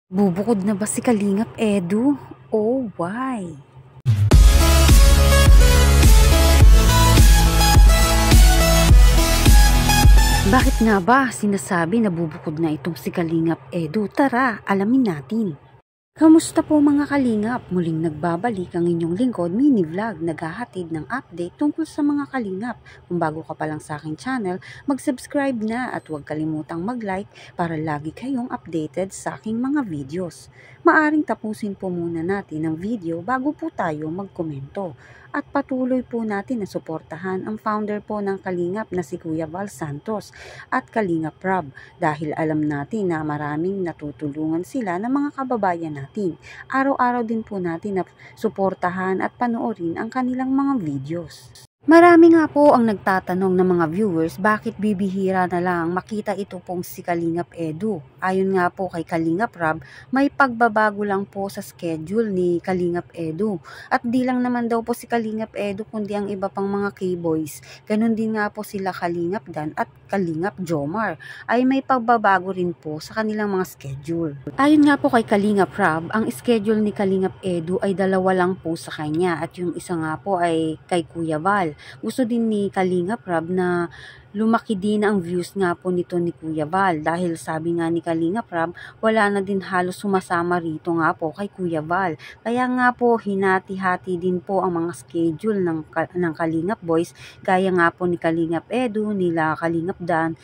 Bubukod na ba si Kalingap Edu? Oh, why? Bakit nga ba sinasabi na bubukod na itong si Kalingap Edu? Tara, alamin natin. Kamusta po mga kalingap? Muling nagbabalik ang inyong lingkod mini vlog naghahatid ng update tungkol sa mga kalingap. Kung bago ka pa lang sa aking channel, mag-subscribe na at huwag kalimutang mag-like para lagi kayong updated sa aking mga videos. Maaring tapusin po muna natin ang video bago po tayo magkomento. At patuloy po natin na suportahan ang founder po ng Kalingap na si Kuya Val Santos at Kalingap Rob dahil alam natin na maraming natutulungan sila ng mga kababayan natin. Araw-araw din po natin na suportahan at panoorin ang kanilang mga videos. Marami nga po ang nagtatanong ng mga viewers bakit bibihira na lang makita ito pong si Kalingap Edu. Ayon nga po kay Kalingap Rob, may pagbabago lang po sa schedule ni Kalingap Edu. At di lang naman daw po si Kalingap Edu kundi ang iba pang mga K-boys. Ganon din nga po sila Kalingap Dan at Kalingap Jomar ay may pagbabago rin po sa kanilang mga schedule. Ayon nga po kay Kalingap Rob, ang schedule ni Kalingap Edu ay dalawa lang po sa kanya at yung isa nga po ay kay Kuya Val. Gusto din ni Kalingap Rob na lumaki din ang views nga po nito ni Kuya Val dahil sabi nga ni Kalingap Rob, wala na din halos sumasama rito nga po kay Kuya Val. Kaya nga po hinati-hati din po ang mga schedule ng Kalingap Boys gaya nga po ni Kalingap Edu, nila Kalingap Dan,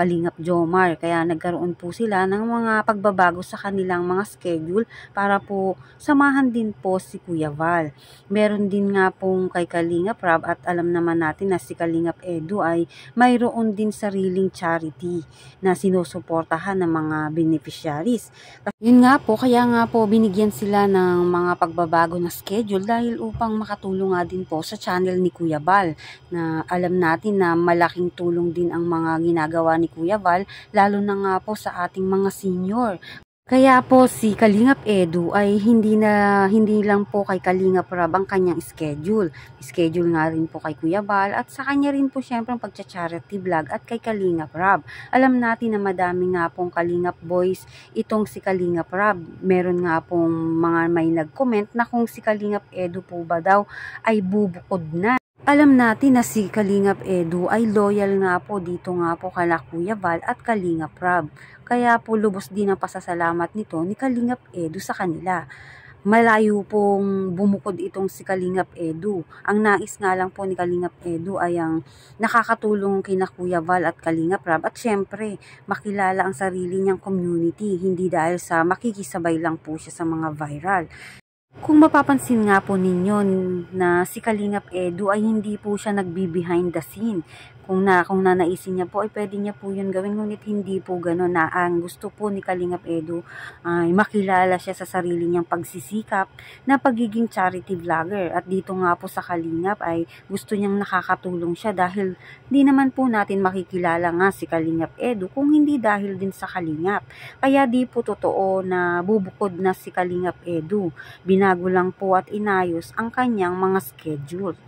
Kalingap Jomar. Kaya nagkaroon po sila ng mga pagbabago sa kanilang mga schedule para po samahan din po si Kuya Val. Meron din nga pong kay Kalingap Rob at alam naman natin na si Kalingap Edu ay mayroon din sariling charity na sinusuportahan ng mga beneficiaries. Yun nga po, kaya nga po binigyan sila ng mga pagbabago na schedule dahil upang makatulong nga din po sa channel ni Kuya Val na alam natin na malaking tulong din ang mga ginagawa ni Kuya Val, lalo na nga po sa ating mga senior. Kaya po si Kalingap Edu ay hindi lang po kay Kalingap Rob ang kanyang schedule. Schedule nga rin po kay Kuya Val at sa kanya rin po syempre ang pagcha-charity vlog at kay Kalingap Rob. Alam natin na madami nga pong Kalingap Boys itong si Kalingap Rob. Meron nga pong mga may nag-comment na kung si Kalingap Edu po ba daw ay bubukod na. Alam natin na si Kalingap Edu ay loyal nga po dito nga po kala Kuya Val at Kalingap Rob. Kaya po lubos din ang pasasalamat nito ni Kalingap Edu sa kanila. Malayo pong bumukod itong si Kalingap Edu. Ang nais nga lang po ni Kalingap Edu ay ang nakakatulong kina Kuya Val at Kalingap Rob at syempre makilala ang sarili niyang community, hindi dahil sa makikisabay lang po siya sa mga viral. Kung mapapansin nga po ninyo na si Kalingap Edu ay hindi po siya nagbi-behind the scene. Kung nanaisin niya po ay pwede niya po yun gawin, ngunit hindi po gano'n na ang gusto po ni Kalingap Edu ay makilala siya sa sarili niyang pagsisikap na pagiging charity vlogger. At dito nga po sa Kalingap ay gusto niyang nakakatulong siya dahil di naman po natin makikilala nga si Kalingap Edu kung hindi dahil din sa Kalingap. Kaya di po totoo na bubukod na si Kalingap Edu. Binago lang po at inayos ang kanyang mga schedule.